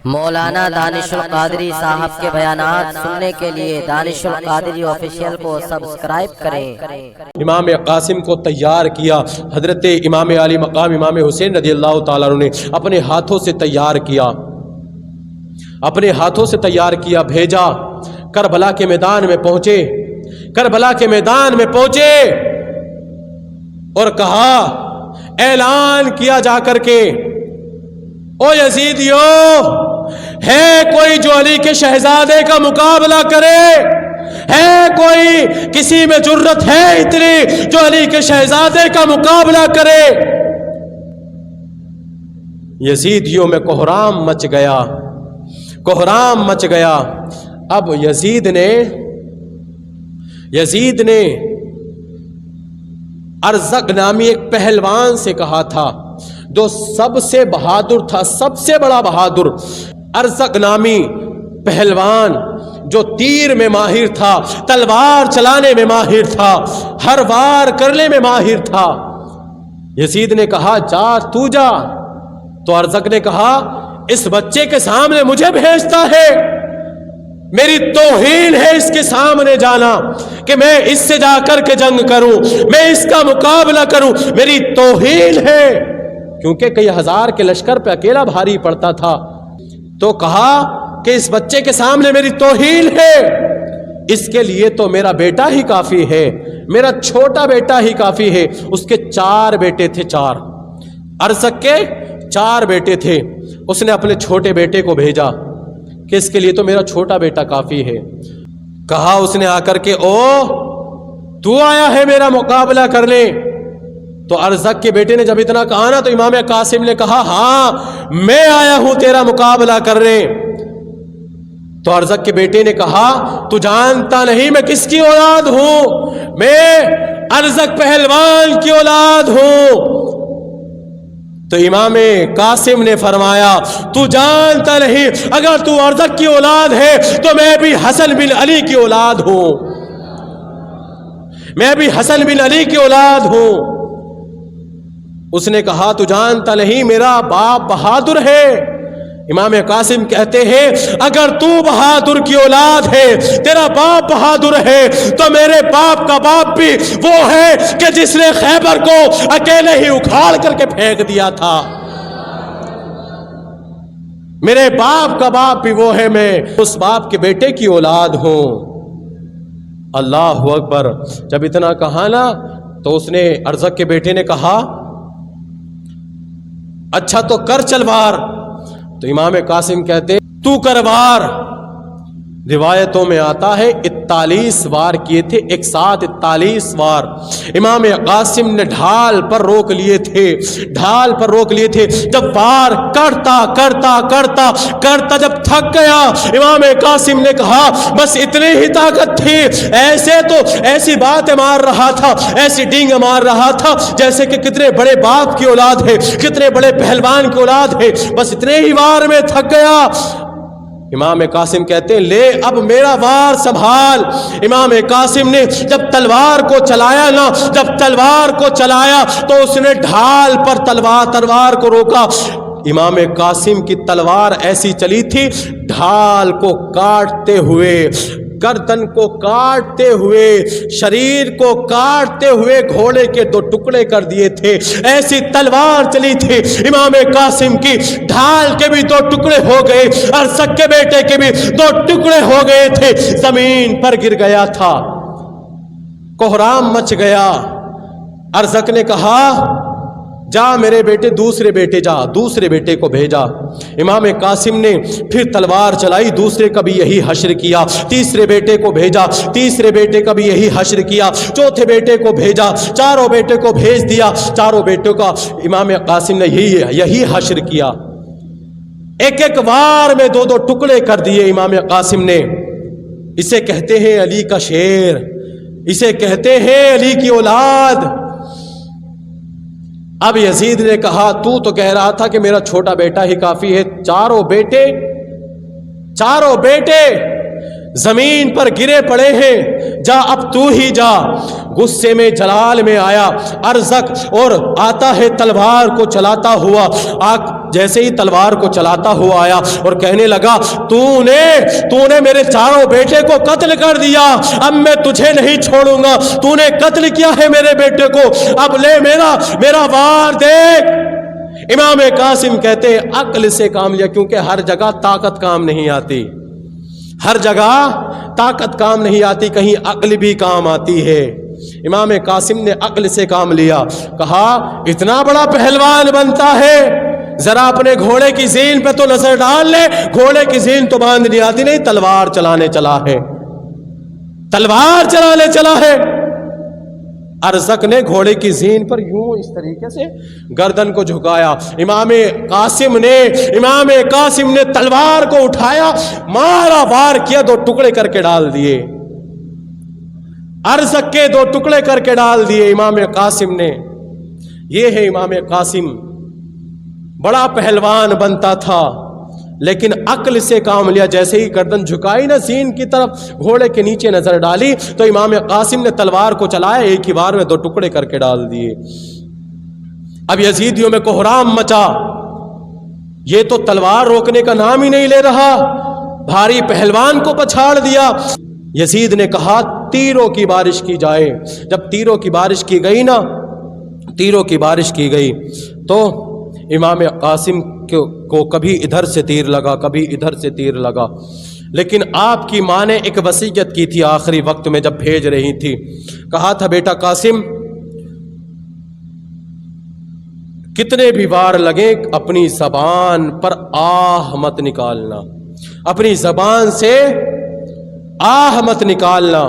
مولانا دانش القادری صاحب کے بیانات سننے کے لیے دانش القادری آفیشیل کو سبسکرائب کریں۔ امام قاسم کو تیار کیا حضرت امام علی مقام امام حسین رضی اللہ تعالیٰ عنہ نے اپنے ہاتھوں سے تیار کیا، اپنے ہاتھوں سے تیار کیا، بھیجا، کربلا کے میدان میں پہنچے، کربلا کے میدان میں پہنچے اور کہا، اعلان کیا جا کر کے، او یزیدیو، ہے کوئی جو علی کے شہزادے کا مقابلہ کرے؟ ہے کوئی کسی میں جرت ہے اتنی جو علی کے شہزادے کا مقابلہ کرے؟ یزیدیوں میں کوہرام مچ گیا، کوہرام مچ گیا۔ اب یزید نے ارزق نامی ایک پہلوان سے کہا تھا جو سب سے بہادر تھا، سب سے بڑا بہادر، ارزق نامی پہلوان جو تیر میں ماہر تھا، تلوار چلانے میں ماہر تھا، ہر وار کرنے میں ماہر تھا۔ یزید نے کہا، جا تو جا۔ تو ارزق نے کہا، اس بچے کے سامنے مجھے بھیجتا ہے؟ میری توہین ہے اس کے سامنے جانا کہ میں اس سے جا کر کے جنگ کروں، میں اس کا مقابلہ کروں، میری توہین ہے، کیونکہ کئی ہزار کے لشکر پہ اکیلا بھاری پڑتا تھا۔ تو کہا کہ اس بچے کے سامنے میری توہین ہے، اس کے لیے تو میرا بیٹا ہی کافی ہے، میرا چھوٹا بیٹا ہی کافی ہے۔ اس کے 4 بیٹے تھے، 4 ارزق کے 4 بیٹے تھے۔ اس نے اپنے چھوٹے بیٹے کو بھیجا کہ اس کے لیے تو میرا چھوٹا بیٹا کافی ہے۔ کہا اس نے آ کر کے، او تو آیا ہے میرا مقابلہ کرنے؟ تو ارزق کے بیٹے نے جب اتنا کہا نا تو امام قاسم نے کہا، ہاں میں آیا ہوں تیرا مقابلہ کرنے۔ تو ارزق کے بیٹے نے کہا، تو جانتا نہیں میں کس کی اولاد ہوں؟ میں ارزق پہلوان کی اولاد ہوں۔ تو امام قاسم نے فرمایا، تو جانتا نہیں، اگر تو ارزق کی اولاد ہے تو میں بھی حسن بن علی کی اولاد ہوں، میں بھی حسن بن علی کی اولاد ہوں۔ اس نے کہا، تو جانتا نہیں میرا باپ بہادر ہے؟ امام قاسم کہتے ہیں، اگر تو بہادر کی اولاد ہے، تیرا باپ بہادر ہے، تو میرے باپ کا باپ بھی وہ ہے کہ جس نے خیبر کو اکیلے ہی اکھاڑ کر کے پھینک دیا تھا۔ میرے باپ کا باپ بھی وہ ہے، میں اس باپ کے بیٹے کی اولاد ہوں۔ اللہ اکبر۔ جب اتنا کہا نا تو اس نے ارزق کے بیٹے نے کہا، اچھا تو کر چل وار۔ تو امام قاسم کہتے، تو کر وار۔ روایتوں میں آتا ہے 41 وار کیے تھے، ایک ساتھ 41 وار۔ امام قاسم نے ڈھال پر روک لیے تھے، ڈھال پر روک لیے تھے۔ جب وار کرتا کرتا کرتا کرتا جب تھک گیا، امام قاسم نے کہا، بس اتنی ہی طاقت تھی، ایسے تو ایسی باتیں مار رہا تھا، ایسی ڈینگ مار رہا تھا جیسے کہ کتنے بڑے باپ کی اولاد ہے، کتنے بڑے پہلوان کی اولاد ہے، بس اتنے ہی وار میں تھک گیا۔ امام قاسم کہتے ہیں، لے اب میرا وار سنبھال۔ امام قاسم نے جب تلوار کو چلایا نا، جب تلوار کو چلایا تو اس نے ڈھال پر تلوار کو روکا۔ امام قاسم کی تلوار ایسی چلی تھی، ڈھال کو کاٹتے ہوئے، گردن کو کاٹتے ہوئے، شریر کو کاٹتے ہوئے گھوڑے کے 2 ٹکڑے کر دیے تھے، ایسی تلوار چلی تھی۔ امام قاسم کی ڈھال کے بھی 2 ٹکڑے ہو گئے، ارزق کے بیٹے کے بھی 2 ٹکڑے ہو گئے تھے، زمین پر گر گیا تھا، کوہرام مچ گیا۔ ارزق نے کہا، جا میرے بیٹے، دوسرے بیٹے جا، دوسرے بیٹے کو بھیجا۔ امام قاسم نے پھر تلوار چلائی، دوسرے کا بھی یہی حشر کیا، تیسرے بیٹے کو بھیجا، تیسرے بیٹے کا بھی یہی حشر کیا، چوتھے بیٹے کو بھیجا، چاروں بیٹے کو بھیج دیا، چاروں بیٹوں کا امام قاسم نے یہی حشر کیا۔ ایک ایک وار میں 2 ٹکڑے کر دیے امام قاسم نے۔ اسے کہتے ہیں علی کا شیر، اسے کہتے ہیں علی کی اولاد۔ اب یزید نے کہا، تو کہہ رہا تھا کہ میرا چھوٹا بیٹا ہی کافی ہے، چاروں بیٹے زمین پر گرے پڑے ہیں، جا اب تو ہی جا۔ غصے میں جلال میں آیا ارزق اور آتا ہے تلوار کو چلاتا ہوا، جیسے ہی تلوار کو چلاتا ہوا آیا اور کہنے لگا تو نے میرے چاروں بیٹے کو قتل کر دیا، اب میں تجھے نہیں چھوڑوں گا، تو نے قتل کیا ہے میرے بیٹے کو، اب لے میرا وار دیکھ۔ امام قاسم کہتے ہیں عقل سے کام لیا، کیونکہ ہر جگہ طاقت کام نہیں آتی، ہر جگہ طاقت کام نہیں آتی، کہیں عقل بھی کام آتی ہے۔ امام قاسم نے عقل سے کام لیا، کہا اتنا بڑا پہلوان بنتا ہے، ذرا اپنے گھوڑے کی زین پہ تو نظر ڈال لے، گھوڑے کی زین تو باندھنی آتی نہیں، تلوار چلانے چلا ہے، تلوار چلانے چلا ہے۔ ارزق نے گھوڑے کی زین پر یوں اس طریقے سے گردن کو جھکایا، امام قاسم نے تلوار کو اٹھایا، مارا، وار کیا، دو ٹکڑے کر کے ڈال دیے، ارزق کے دو ٹکڑے کر کے ڈال دیے امام قاسم نے۔ یہ ہے امام قاسم، بڑا پہلوان بنتا تھا لیکن عقل سے کام لیا، جیسے ہی گردن جھکائی نا زین کی طرف، گھوڑے کے نیچے نظر ڈالی تو امام قاسم نے تلوار کو چلایا، ایک ہی بار میں دو ٹکڑے کر کے ڈال دیے۔ اب یزیدیوں میں کوہرام مچا، یہ تو تلوار روکنے کا نام ہی نہیں لے رہا، بھاری پہلوان کو پچھاڑ دیا۔ یزید نے کہا تیروں کی بارش کی جائے، جب تیروں کی بارش کی گئی نا، تیروں کی بارش کی گئی تو امام قاسم کو کبھی ادھر سے تیر لگا، کبھی ادھر سے تیر لگا، لیکن آپ کی ماں نے ایک وصیت کی تھی آخری وقت میں جب بھیج رہی تھی، کہا تھا بیٹا قاسم کتنے بھی وار لگیں اپنی زبان پر آہ مت نکالنا، اپنی زبان سے آہ مت نکالنا۔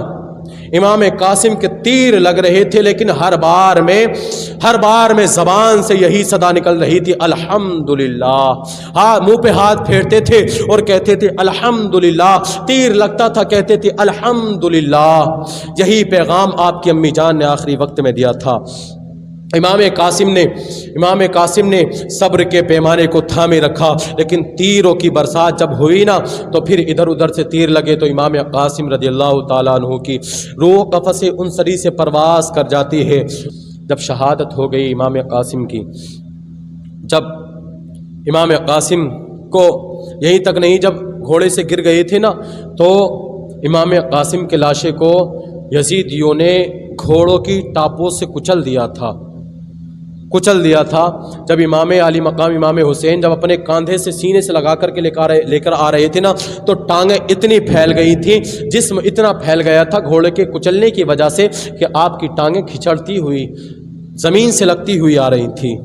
امام قاسم کے تیر لگ رہے تھے لیکن ہر بار میں زبان سے یہی صدا نکل رہی تھی، الحمدللہ۔ ہاں، منہ پہ ہاتھ پھیرتے تھے اور کہتے تھے الحمدللہ، تیر لگتا تھا کہتے تھے الحمدللہ۔ یہی پیغام آپ کی امی جان نے آخری وقت میں دیا تھا۔ امام قاسم نے صبر کے پیمانے کو تھامے رکھا، لیکن تیروں کی برسات جب ہوئی نا تو پھر ادھر ادھر سے تیر لگے تو امام قاسم رضی اللہ تعالیٰ عنہ کی روح قفس انصری سے پرواز کر جاتی ہے۔ جب شہادت ہو گئی امام قاسم کی، جب امام قاسم کو یہیں تک نہیں، جب گھوڑے سے گر گئے تھے نا تو امام قاسم کے لاشے کو یزیدیوں نے گھوڑوں کی ٹاپوں سے کچل دیا تھا۔ جب امام علی مقام امام حسین جب اپنے کاندھے سے سینے سے لگا کر کے لے کر آ رہے تھے نا تو ٹانگیں اتنی پھیل گئی تھیں، جسم اتنا پھیل گیا تھا گھوڑے کے کچلنے کی وجہ سے کہ آپ کی ٹانگیں کھچڑتی ہوئی زمین سے لگتی ہوئی آ رہی تھی۔